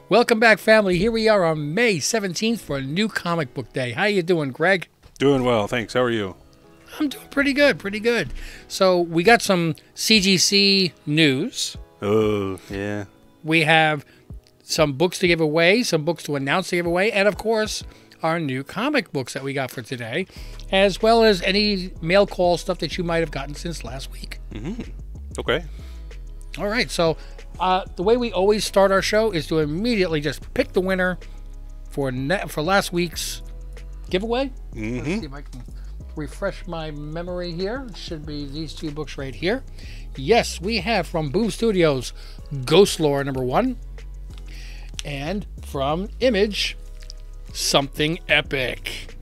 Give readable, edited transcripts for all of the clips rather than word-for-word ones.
Welcome back, family. Here we are on May 17th for a new comic book day. How you doing, Greg? Doing well, thanks. How are you? I'm doing pretty good, pretty good. So we got some CGC news. Oh, yeah. We have some books to give away, some books to announce to give away, and of course, our new comic books that we got for today, as well as any mail call stuff that you might have gotten since last week. Okay. All right, so the way we always start our show is to immediately just pick the winner for last week's giveaway. Let's see if I can refresh my memory here. It should be these two books right here. Yes, we have from Boom Studios, Ghost Lore #1, and from Image, Something Epic.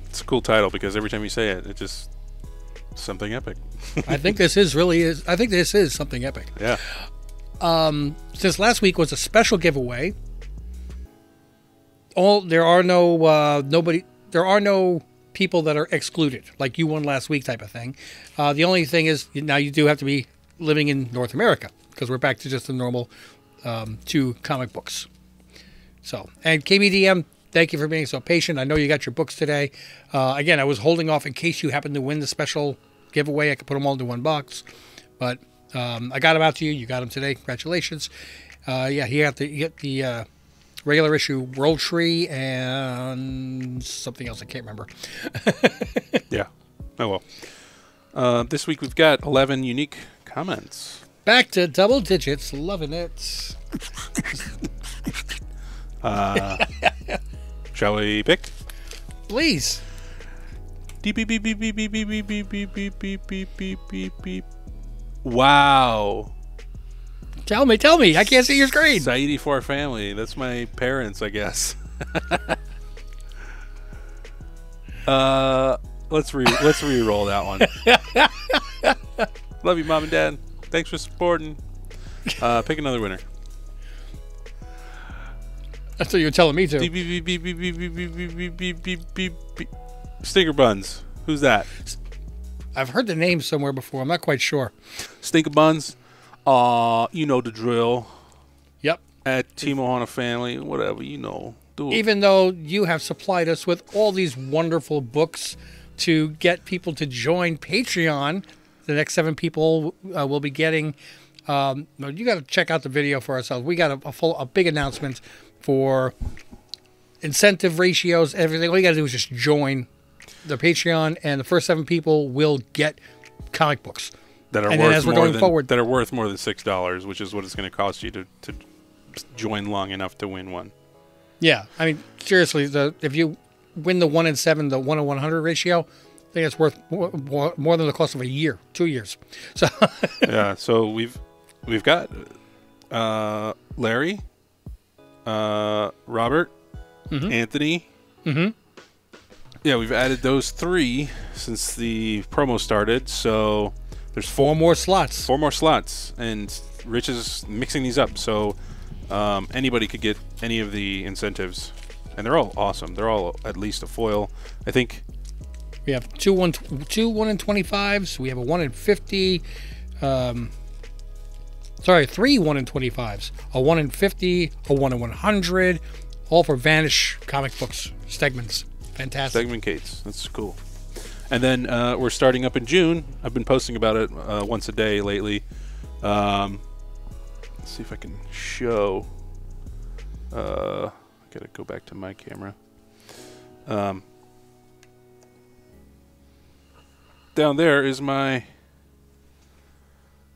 It's a cool title because every time you say it, it just something epic. I think this is Something Epic. Yeah. Since last week was a special giveaway, there are no people that are excluded, like you won last week type of thing. The only thing is now you do have to be living in North America because we're back to just the normal 2 comic books. So, and KBDM, thank you for being so patient. I know you got your books today. Again, I was holding off in case you happen to win the special giveaway. I could put them all into one box, but I got them out to you. You got them today. Congratulations. Yeah, you get the regular issue World Tree and something else I can't remember. Yeah. Oh well. This week we've got 11 unique comments. Back to double digits. Loving it. Shall we pick? Please. Beep, beep, beep, beep, beep, beep, beep, beep, beep, beep, beep, beep, beep, beep, beep, beep. Wow. Tell me. I can't see your screen. Saidi for family. That's my parents, I guess. Let's re-roll that one. Love you, Mom and Dad. Thanks for supporting. Pick another winner. That's what you're telling me to. Beep, beep, beep, beep, beep, beep, beep, beep, beep, beep, beep, beep. Stinker Buns. Who's that? I've heard the name somewhere before. I'm not quite sure. Stinker Buns. You know the drill. Yep. At Team Ohana Family, whatever, you know. Do it. Even though you have supplied us with all these wonderful books to get people to join Patreon, the next 7 people will be getting. You got to check out the video for ourselves. We got a big announcement for incentive ratios, everything. All you got to do is just join the Patreon, and the first 7 people will get comic books that are worth more than $6, which is what it's going to cost you to join long enough to win one. Yeah, I mean, seriously, if you win the 1 in 7, the 1 in 100 ratio, I think it's worth more than the cost of a year, 2 years. So yeah, so we've got Larry, Robert, Anthony. Yeah, we've added those 3 since the promo started. So there's 4 more slots. 4 more slots, and Rich is mixing these up. So anybody could get any of the incentives, and they're all awesome. They're all at least a foil. I think we have two 1 in 25s. We have a 1 in 50. 3 1 in 25s. A 1 in 50. A 1 in 100. All for Vanish comic books segments. Fantastic. Segment Kates. That's cool. And then we're starting up in June. I've been posting about it once a day lately. Let's see if I can show. I gotta go back to my camera. Down there is my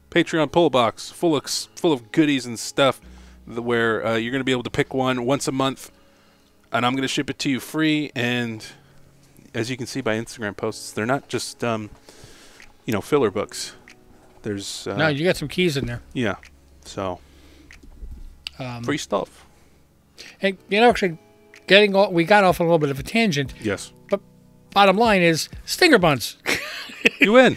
Patreon pull box full of goodies and stuff where you're going to be able to pick one once a month, and I'm going to ship it to you free. And as you can see by Instagram posts, they're not just filler books. There's no, you got some keys in there. Yeah, so free stuff. And actually, we got off on a little bit of a tangent. Yes, but bottom line is Stinger Buns. You win.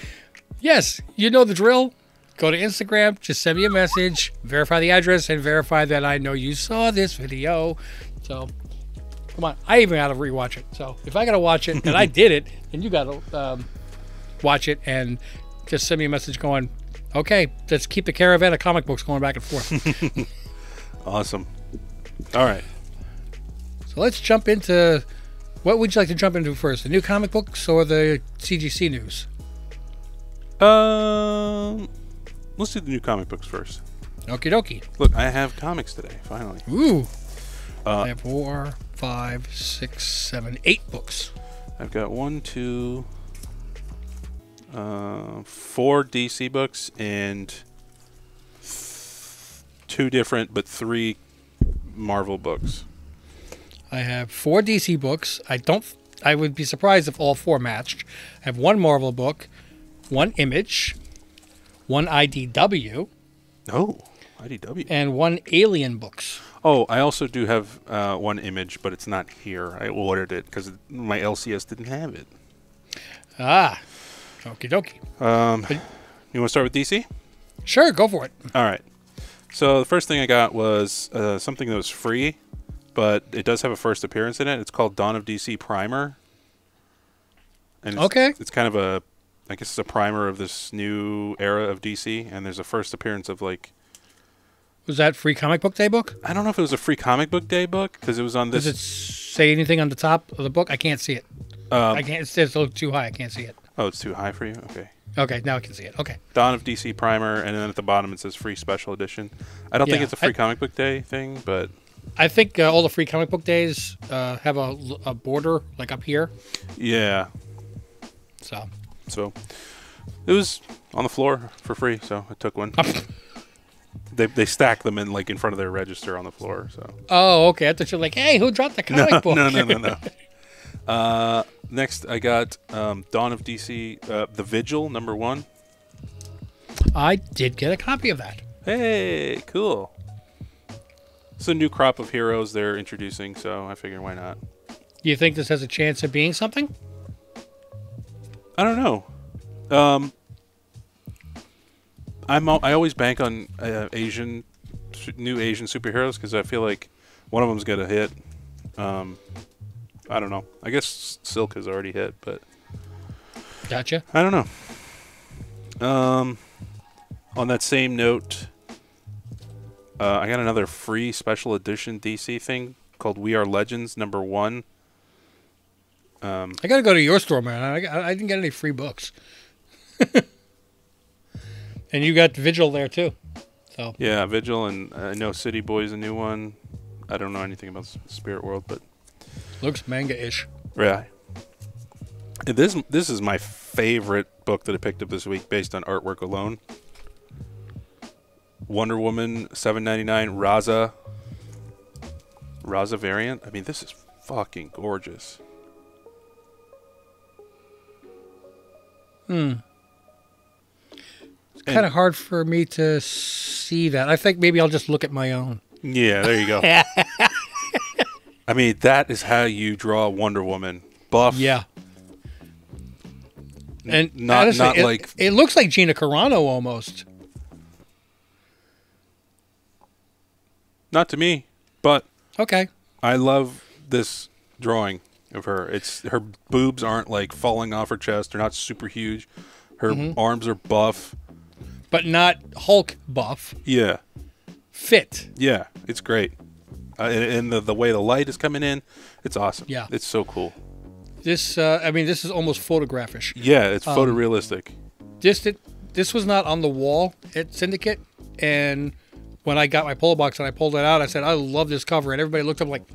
Yes, you know the drill. Go to Instagram, just send me a message, verify the address, and verify that I know you saw this video. So, come on. I even got to rewatch it. So, if I got to watch it, and I did it, then you got to watch it and just send me a message going, okay, let's keep the caravan of comic books going back and forth. Awesome. All right. So let's jump into, what would you like to jump into first? The new comic books or the CGC news? Let's do the new comic books first. Okie dokie. Look, I have comics today, finally. Ooh. I have 4, 5, 6, 7, 8 books. I've got 1, 2, 4 DC books and 2 different, but 3 Marvel books. I have 4 DC books. I would be surprised if all 4 matched. I have 1 Marvel book, 1 Image, 1 IDW. Oh, IDW. And 1 Alien books. Oh, I also do have 1 Image, but it's not here. I ordered it because my LCS didn't have it. Ah, okie dokie. You want to start with DC? Sure, go for it. All right. So the first thing I got was something that was free, but it does have a first appearance in it. It's called Dawn of DC Primer. And it's kind of a, I guess it's a primer of this new era of DC, and there's a first appearance of like... Was that Free Comic Book Day book? I don't know if it was a Free Comic Book Day book, because it was on this... Does it say anything on the top of the book? I can't see it. I can't. It's a little too high. I can't see it. Oh, it's too high for you? Okay. Okay, now I can see it. Okay. Dawn of DC Primer, and then at the bottom it says Free Special Edition. I don't think it's a Free Comic Book Day thing, but... I think all the Free Comic Book Days have a border, like up here. Yeah. So it was on the floor for free, so I took one. They stack them in like in front of their register on the floor. So. Oh, okay. I thought you were like, hey, who dropped the comic book? No. Next, I got Dawn of DC, The Vigil, #1. I did get a copy of that. Hey, cool. It's a new crop of heroes they're introducing, so I figured why not. Do you think this has a chance of being something? I don't know. I always bank on new Asian superheroes because I feel like one of them's gonna hit. I don't know. I guess Silk has already hit, but gotcha. I don't know. On that same note, I got another free special edition DC thing called We Are Legends #1. I gotta go to your store, man. I didn't get any free books. And you got Vigil there too. So yeah, Vigil, and I know City Boy's a new one. I don't know anything about Spirit World, but looks manga-ish. Yeah. And this is my favorite book that I picked up this week based on artwork alone. Wonder Woman 7.99 Raza variant. I mean, this is fucking gorgeous. It's kind of hard for me to see that. I think maybe I'll just look at my own. Yeah, there you go. I mean, that is how you draw Wonder Woman. Buff. Yeah. And not honestly, like... It looks like Gina Carano almost. Not to me, but... Okay. I love this drawing of her. Her boobs aren't like falling off her chest. They're not super huge. Her arms are buff. But not Hulk buff. Yeah. Fit. Yeah, it's great. And the way the light is coming in, it's awesome. Yeah. It's so cool. This, this is almost photographish. Yeah, it's photorealistic. This was not on the wall at Syndicate, and when I got my pull box and I pulled it out, I said, I love this cover, and everybody looked up like,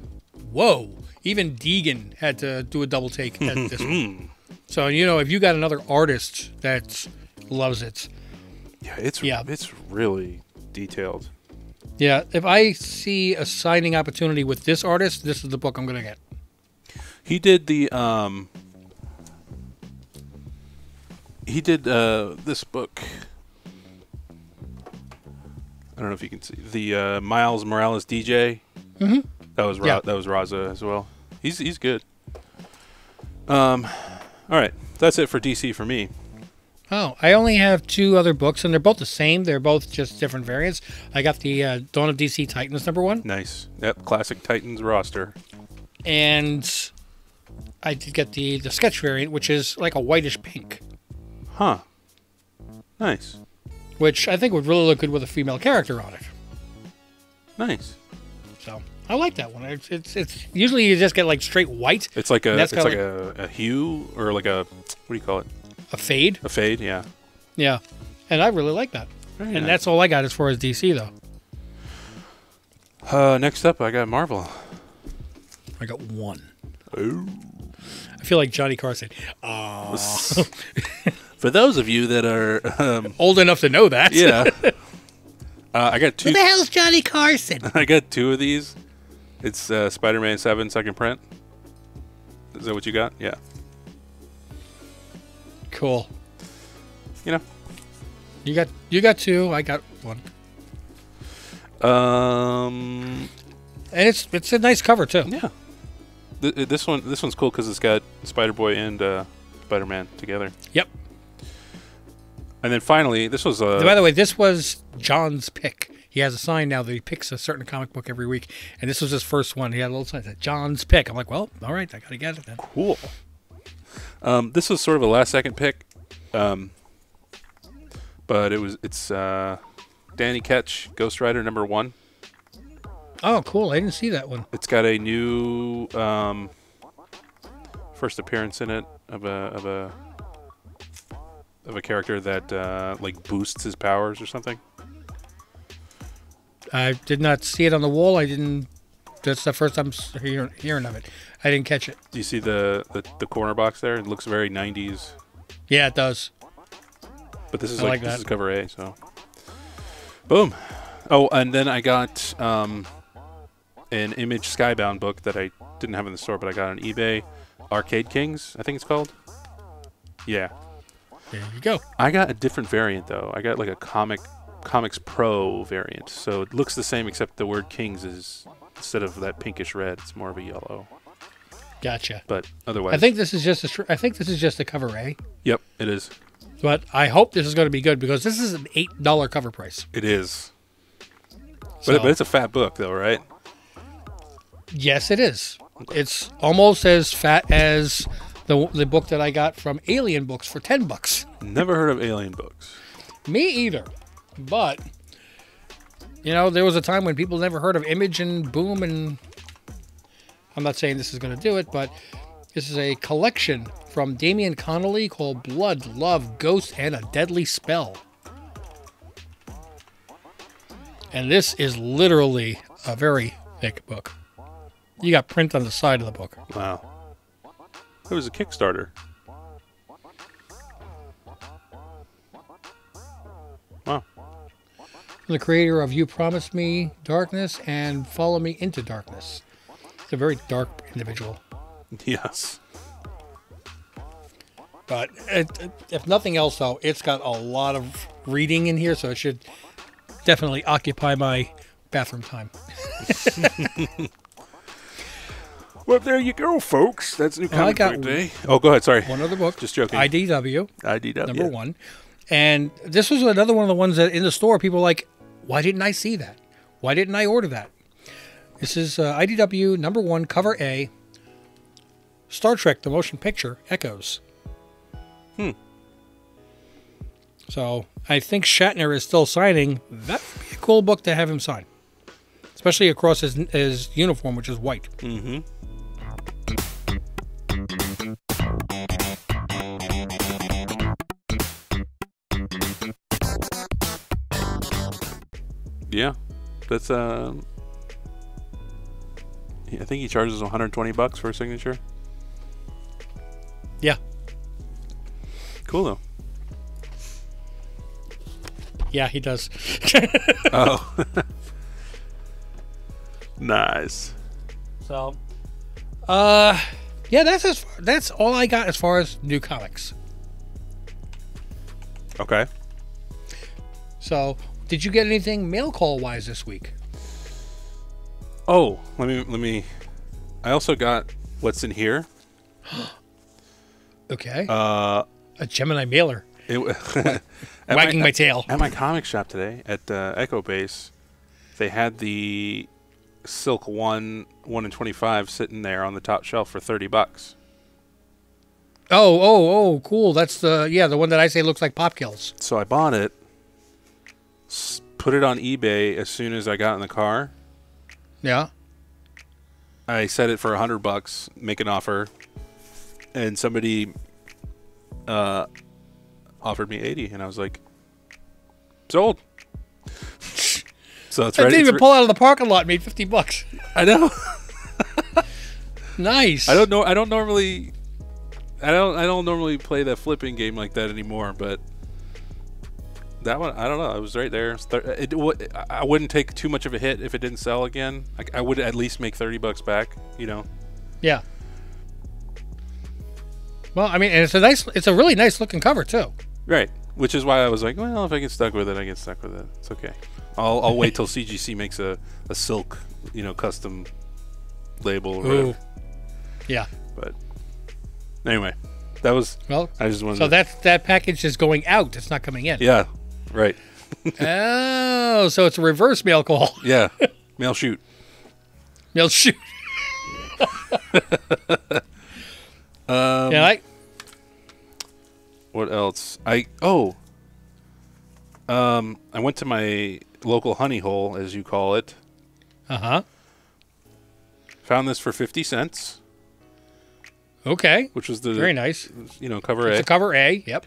whoa. Even Deegan had to do a double take at this one. So, if you got another artist that loves it. Yeah, it's really detailed. Yeah, if I see a signing opportunity with this artist, this is the book I'm going to get. He did the this book. I don't know if you can see the Miles Morales DJ. Mm-hmm. That was Raza as well. He's good. All right, that's it for DC for me. Oh, I only have 2 other books, and they're both the same. They're both just different variants. I got the Dawn of DC Titans #1. Nice. Yep, classic Titans roster. And I did get the sketch variant, which is like a whitish pink. Huh. Nice. Which I think would really look good with a female character on it. Nice. So, I like that one. It's usually you just get like straight white. It's like and a that's it's like kinda a hue or like a, what do you call it? a fade. A fade, yeah. Yeah, and I really like that. Very And nice. that's all I got as far as DC though. Next up, I got Marvel. I got one. Oh. I feel like Johnny Carson. For those of you that are, Old enough to know that. yeah, I got two. Who the hell's Johnny Carson? I got two of these. It's Spider-Man 7 second print. Is that what you got? Yeah. Cool. You know. You got two. I got one. Um. And it's a nice cover too. Yeah. This one's cool because it's got Spider-Boy and Spider-Man together. Yep. And then finally, this was By the way, this was John's pick. He has a sign now that he picks a certain comic book every week, and this was his first one. He had a little sign that said John's pick. I'm like, well, all right, I gotta get it then. cool. This was sort of a last-second pick, but it's Danny Ketch, Ghost Rider #1. Oh, cool! I didn't see that one. It's got a new first appearance in it of a character that like boosts his powers or something. I did not see it on the wall. I didn't. That's the first time hearing of it. I didn't catch it. Do you see the corner box there? It looks very 90s. Yeah, it does. But this is I like this that. is cover A, so boom. Oh, and then I got an Image Skybound book that I didn't have in the store, but I got on eBay. Arcade Kings, I think it's called. Yeah, There you go. I got a different variant though. I got like a Comics Pro variant, so it looks the same except the word Kings is, instead of that pinkish red, it's more of a yellow. Gotcha. But otherwise, I think this is just a cover A. Yep, it is. But I hope this is going to be good because this is an $8 cover price. It is. So, But it's a fat book though, right? yes, it is. It's almost as fat as the book that I got from Alien Books for $10. Never heard of Alien books. Me either. But there was a time when people never heard of Image and Boom, and I'm not saying this is going to do it, but this is a collection from Damian Connolly called Blood, Love, Ghost, and a Deadly Spell. And this is literally a very thick book. You got print on the side of the book. Wow. It was a Kickstarter. Wow. The creator of You Promised Me Darkness and Follow Me Into Darkness. It's a very dark individual. Yes. But if nothing else, though, it's got a lot of reading in here, so it should definitely occupy my bathroom time. Well, there you go, folks. That's new Well, I comic got book day. Oh, go ahead. Sorry. One other book. Just joking. IDW, IDW. number one. And this was another one of the ones that in the store, people were like, why didn't I see that? Why didn't I order that? This is IDW, number one, cover A, Star Trek, the motion picture, Echoes. So I think Shatner is still signing. That would be a cool book to have him sign. Especially across his uniform, which is white. Mm-hmm. Yeah. That's I think he charges $120 for a signature. Yeah. Cool though. Yeah, he does. Oh. Nice. So, yeah, that's all I got as far as new comics. Okay. So, did you get anything mail call wise this week? Oh, let me. I also got what's in here. Okay. Uh, A Gemini mailer. at Wagging my tail. At my comic shop today at Echo Base, they had the Silk 1 in 25 sitting there on the top shelf for $30. Oh, cool. That's the one that I say looks like Pop Kills. So I bought it, put it on eBay as soon as I got in the car, Yeah. I set it for $100, make an offer, and somebody offered me 80, and I was like, sold. So it's I right. didn't even pull out of the parking lot and made $50. I know. Nice. I don't know. I don't normally play that flipping game like that anymore, but that one, I don't know. I was right there. I wouldn't take too much of a hit if it didn't sell again. I would at least make $30 back. You know. Yeah. Well, I mean, and it's a really nice looking cover too. Right. Which is why I was like, well, if I get stuck with it, I get stuck with it. It's okay. I'll wait till CGC makes a silk, custom label or whatever. Ooh. Yeah. But anyway, that was. Well, I just wanted. So that package is going out. It's not coming in. Yeah. Right. Oh, so it's a reverse mail call. Yeah. Mail shoot. Mail shoot. Yeah. What else? I went to my local honey hole, as you call it. Uh-huh. Found this for 50 cents. Okay. Which was the very nice. Cover It's A. a cover A. Yep.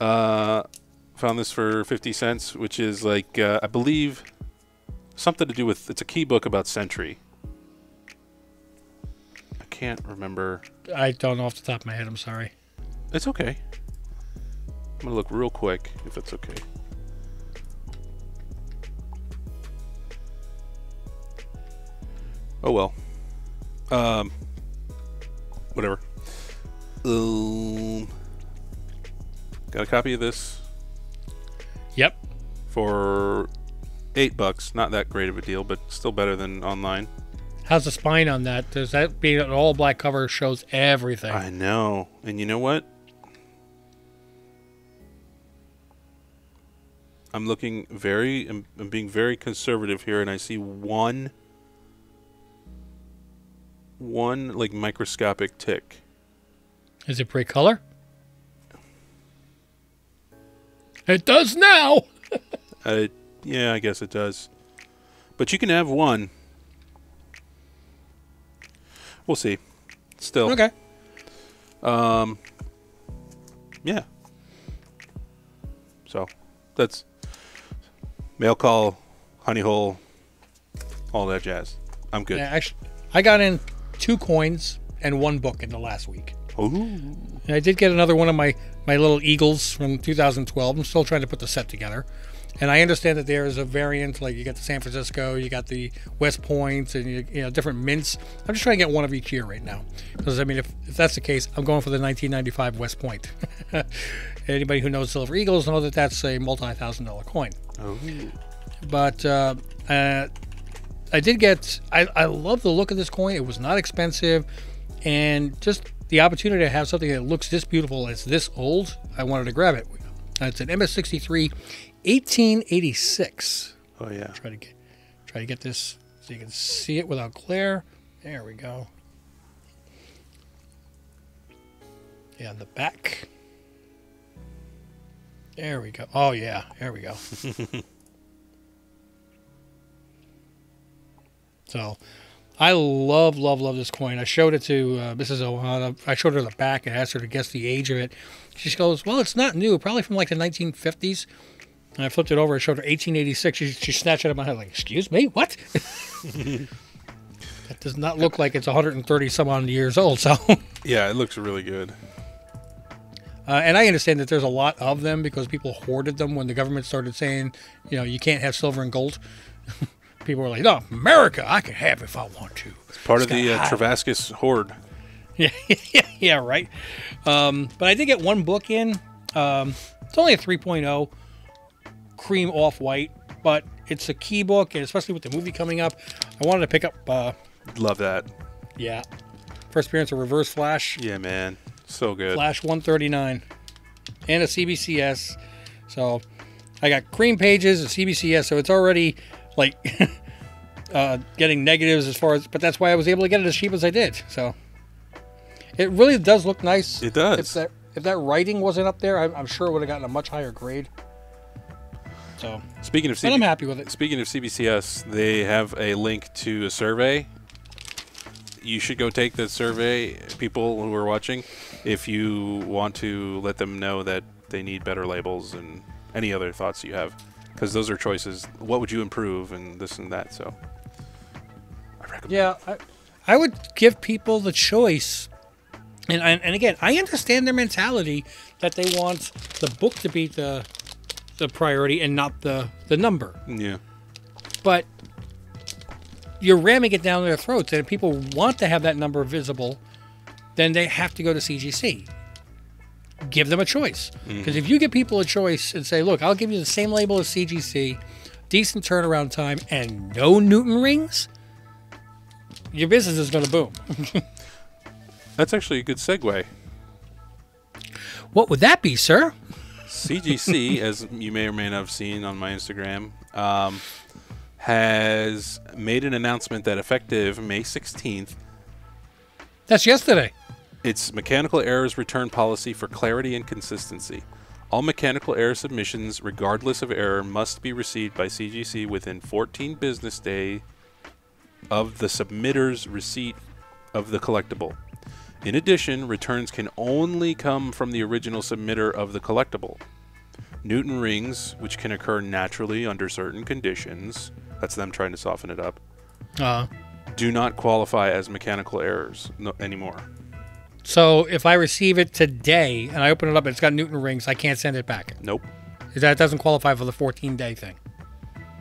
Found this for 50 cents, which is like I believe something to do with, it's a key book about Sentry. I can't remember. I don't know off the top of my head. I'm sorry. It's okay. I'm gonna look real quick if it's okay. Oh well. Whatever. Got a copy of this. Yep. For $8. Not that great of a deal, but still better than online. How's the spine on that? Does that being an all black cover shows everything? I know. And you know what? I'm looking I'm being very conservative here, and I see one like microscopic tick. Is it brick color? It does now. Yeah, I guess it does. But you can have one. We'll see. Still. Okay. Yeah. So, that's mail call, honey hole, all that jazz. I'm good. Yeah, actually, I got in 2 coins and 1 book in the last week. Ooh. And I did get another one of my little Eagles from 2012. I'm still trying to put the set together. And I understand that there is a variant, like you got the San Francisco, you got the West Point, and you know different mints. I'm just trying to get one of each year right now. Because, I mean, if that's the case, I'm going for the 1995 West Point. Anybody who knows Silver Eagles know that that's a multi-$1,000 coin. Oh. But I did get, I love the look of this coin. It was not expensive. And just the opportunity to have something that looks this beautiful as this old, I wanted to grab it. It's an MS63 1886. Oh yeah. Try to get this so you can see it without glare. There we go. Yeah, on the back. There we go. Oh yeah, there we go. So, I love this coin. I showed it to Mrs. Ohana. I showed her the back and asked her to guess the age of it. She goes, "Well, it's not new. Probably from like the 1950s." And I flipped it over and showed her 1886. She snatched it out of my head like, "Excuse me, what?" That does not look like it's 130 some odd years old. So yeah, it looks really good. And I understand that there's a lot of them because people hoarded them when the government started saying, you can't have silver and gold. People were like, "No, America, I can have if I want to." It's part of the Travascus hoard. Yeah, right. But I did get 1 book in. It's only a 3.0 cream off-white, but it's a key book, and especially with the movie coming up, I wanted to pick up. Love that. Yeah. First appearance of Reverse Flash. Yeah, man. So good. Flash 139. And a CBCS. So I got cream pages, a CBCS, so it's already like getting negatives as far as, but that's why I was able to get it as cheap as I did. So it really does look nice. It does. If that writing wasn't up there, I'm sure it would have gotten a much higher grade. So speaking of but I'm happy with it. Speaking of CBCS, they have a link to a survey you should go take the survey, people who are watching, if you want to let them know that they need better labels and any other thoughts you have. Because those are choices. What would you improve and this and that, so I recommend. Yeah, I would give people the choice. And again, I understand their mentality that they want the book to be the priority and not the number. Yeah. But you're ramming it down their throats. And if people want to have that number visible, then they have to go to CGC. Give them a choice. Because if you give people a choice and say, look, I'll give you the same label as CGC, decent turnaround time, and no Newton rings, your business is going to boom. That's actually a good segue. What would that be, sir? CGC, as you may or may not have seen on my Instagram, has made an announcement that effective May 16th, That's yesterday. its mechanical errors return policy for clarity and consistency. All mechanical error submissions, regardless of error, must be received by CGC within 14 business days of the submitter's receipt of the collectible. In addition, returns can only come from the original submitter of the collectible. Newton rings, which can occur naturally under certain conditions, that's them trying to soften it up, do not qualify as mechanical errors anymore. So if I receive it today and I open it up and it's got Newton rings, I can't send it back. Nope. That doesn't qualify for the 14-day thing.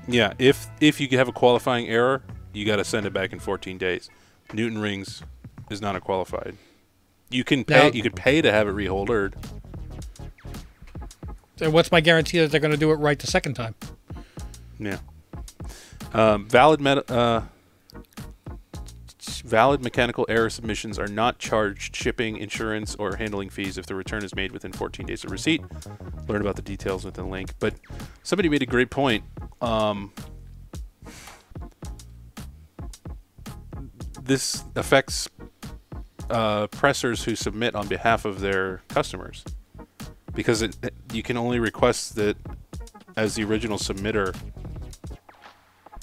Yeah, if you have a qualifying error, you got to send it back in 14 days. Newton rings is not a qualified. You can pay. Now, you could pay to have it reholdered. So what's my guarantee that they're going to do it right the second time? Yeah. Valid mechanical error submissions are not charged shipping, insurance, or handling fees if the return is made within 14 days of receipt. Learn about the details within the link. But somebody made a great point. This affects pressers who submit on behalf of their customers, because you can only request that as the original submitter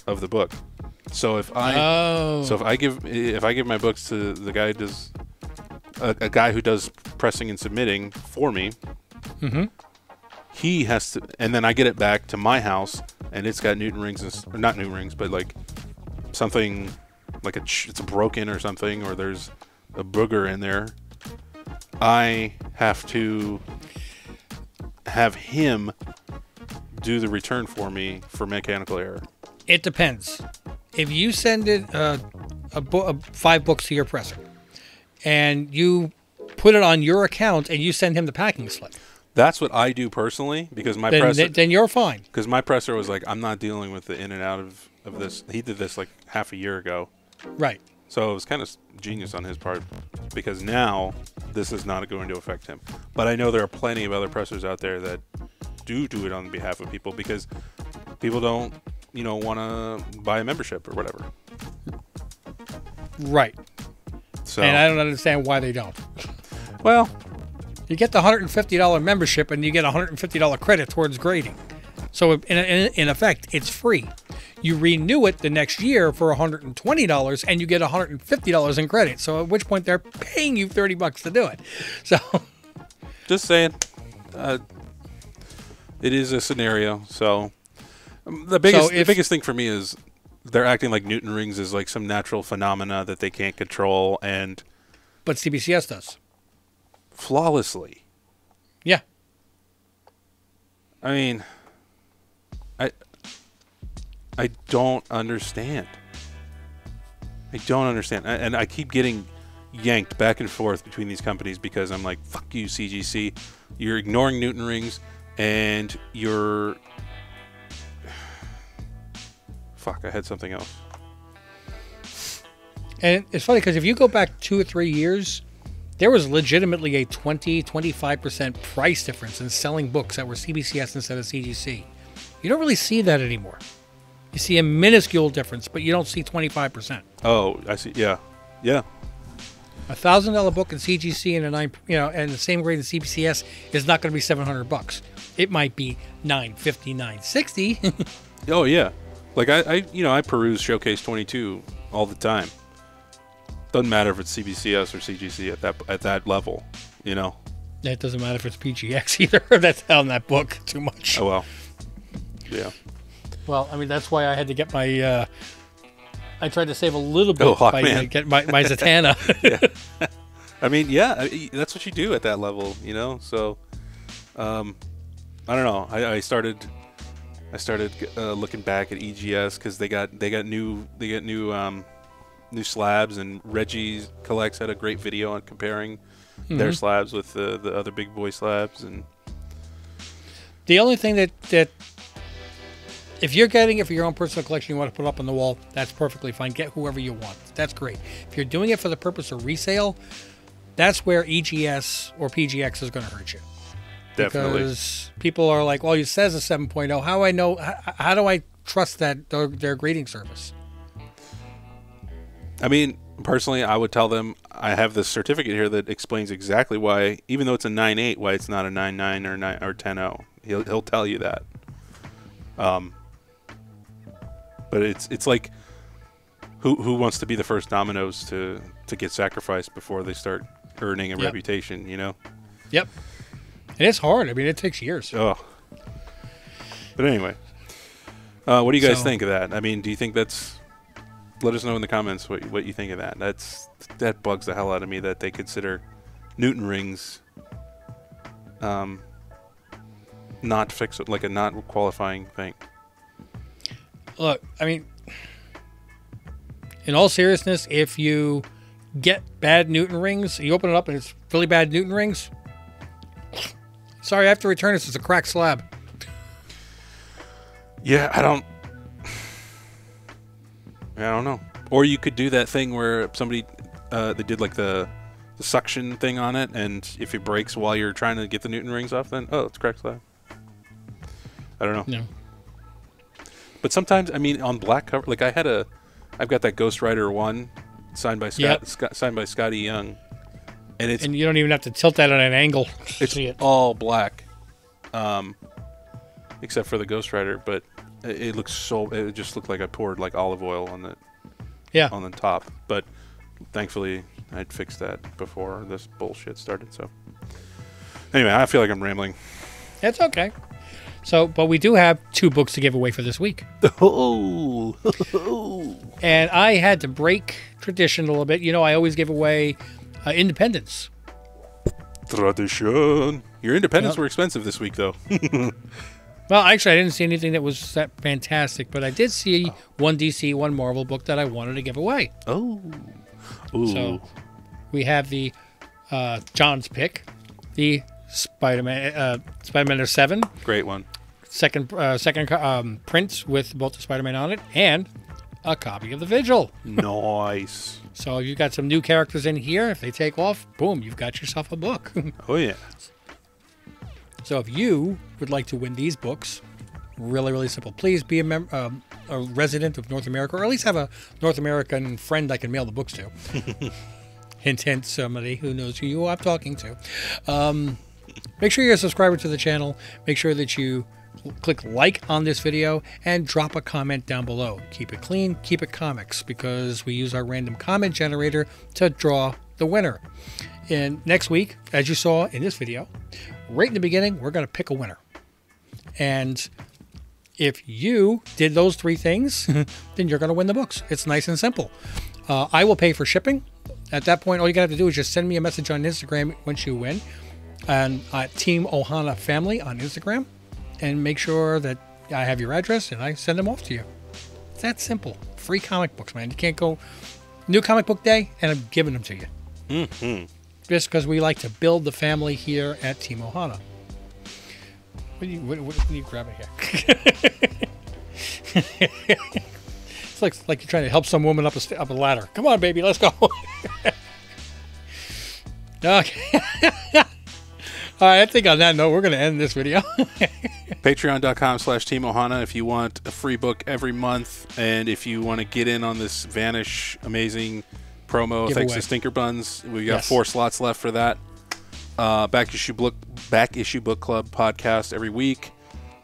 of the book. So if I give my books to the guy who does a guy who does pressing and submitting for me, he has to, and then I get it back to my house and it's got Newton rings, or not Newton rings, but like something like it's broken or something, or there's a booger in there. I have to have him do the return for me for mechanical error. It depends. If you send it 5 books to your presser, and you put it on your account, and you send him the packing slip, that's what I do personally, because my presser. Then you're fine. Because my presser was like, I'm not dealing with the in and out of this. He did this like half a year ago. Right. So it was kind of genius on his part, because now this is not going to affect him. But I know there are plenty of other pressers out there that do it on behalf of people, because people don't, want to buy a membership or whatever. Right. So, and I don't understand why they don't. Well, you get the $150 membership and you get $150 credit towards grading. So in effect, it's free. You renew it the next year for $120 and you get $150 in credit. So at which point they're paying you $30 to do it. So just saying, it is a scenario. So the biggest thing for me is they're acting like Newton rings is like some natural phenomena that they can't control, but CBCS does flawlessly. Yeah. I mean, I don't understand. And I keep getting yanked back and forth between these companies because I'm like, fuck you, CGC. You're ignoring Newton rings, and you're... Fuck, I had something else. And it's funny because if you go back 2 or 3 years, there was legitimately a 20-25% price difference in selling books that were CBCS instead of CGC. You don't really see that anymore. You see a minuscule difference, but you don't see 25%. Oh, I see. Yeah. Yeah. $1,000 book in CGC and the same grade in CBCS is not going to be $700. It might be $950, $960. Oh yeah. Like I peruse Showcase 22 all the time. Doesn't matter if it's CBCS or CGC at that level, you know. It doesn't matter if it's PGX either. That's on that book too much. Oh well. Yeah. Well, I mean, that's why I had to get my. I tried to save a little bit by getting my Zatanna. Yeah. I mean, yeah, that's what you do at that level, you know. So, I don't know. I started looking back at EGS because they got new slabs, and Reggie Collects had a great video on comparing their slabs with the other big boy slabs. And the only thing that if you're getting it for your own personal collection, you want to put up on the wall, that's perfectly fine. Get whoever you want. That's great. If you're doing it for the purpose of resale, that's where EGS or PGX is going to hurt you. Definitely. Because people are like, well, it says a 7.0. How I know? How do I trust that their grading service? I mean, personally, I would tell them I have this certificate here that explains exactly why, even though it's a 9.8, why it's not a 9.9 or 10.0. He'll tell you that. But it's like who wants to be the first dominoes to get sacrificed before they start earning a reputation, you know? Yep. And it's hard. I mean, it takes years. Oh. But anyway, what do you guys think of that? I mean, do you think that's... Let us know in the comments what you think of that. That bugs the hell out of me that they consider Newton rings not like a not qualifying thing. Look, I mean, in all seriousness, if you get bad Newton rings, you open it up and it's really bad Newton rings, sorry, I have to return this as a cracked slab. Yeah, I don't know. Or you could do that thing where somebody they did like the suction thing on it, and if it breaks while you're trying to get the Newton rings off, then it's cracked slab. I don't know. No. But sometimes, I mean, on black cover, like I've got that Ghost Rider 1 signed by signed by Scotty Young, and you don't even have to tilt that at an angle. It's all black, except for the Ghost Rider. But it just looked like I poured like olive oil on the top. But thankfully, I'd fixed that before this bullshit started. So anyway, I feel like I'm rambling. It's okay. So, but we do have 2 books to give away for this week. Oh. And I had to break tradition a little bit. You know, I always give away Independence. Tradition. Your Independence were expensive this week, though. Well, actually, I didn't see anything that was that fantastic, but I did see one DC, one Marvel book that I wanted to give away. Oh. Ooh. So we have the John's pick, the Spider-Man 7. Great one. Second print with both the Spider-Man on it, and a copy of the Vigil. Nice. So if you've got some new characters in here, if they take off, boom, you've got yourself a book. Oh, yeah. So if you would like to win these books, really, really simple. Please be a resident of North America, or at least have a North American friend I can mail the books to. Hint, hint, somebody who knows who I'm talking to. Make sure you're a subscriber to the channel. Make sure that you click like on this video and drop a comment down below. Keep it clean, keep it comics, because we use our random comment generator to draw the winner. And next week, as you saw in this video, right in the beginning, we're going to pick a winner. And if you did those 3 things, then you're going to win the books. It's nice and simple. I will pay for shipping. At that point, all you got to do is just send me a message on Instagram once you win, and Team Ohana Family on Instagram, and make sure that I have your address and I send them off to you. It's that simple. Free comic books, man. You can't go new comic book day and I'm giving them to you. Mm-hmm. Just because we like to build the family here at Team Ohana. What are you grabbing here? It's like you're trying to help some woman up a ladder. Come on, baby, let's go. Okay. All right, I think on that note, we're going to end this video. Patreon.com/Team Ohana if you want a free book every month, and if you want to get in on this Vanish amazing promo, thanks to Stinker Buns. We got 4 slots left for that. Back Issue Book Club podcast every week.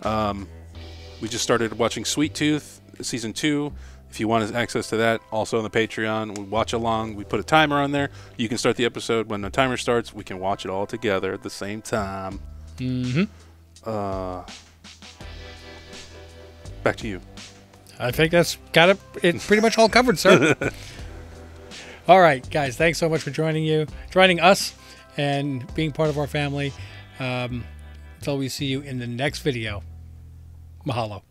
We just started watching Sweet Tooth season 2. If you want access to that, also on the Patreon, we watch along. We put a timer on there. You can start the episode when the timer starts. We can watch it all together at the same time. Mm-hmm. Back to you. I think that's got it. It's pretty much all covered, sir. All right, guys. Thanks so much for joining us, and being part of our family. Until we see you in the next video. Mahalo.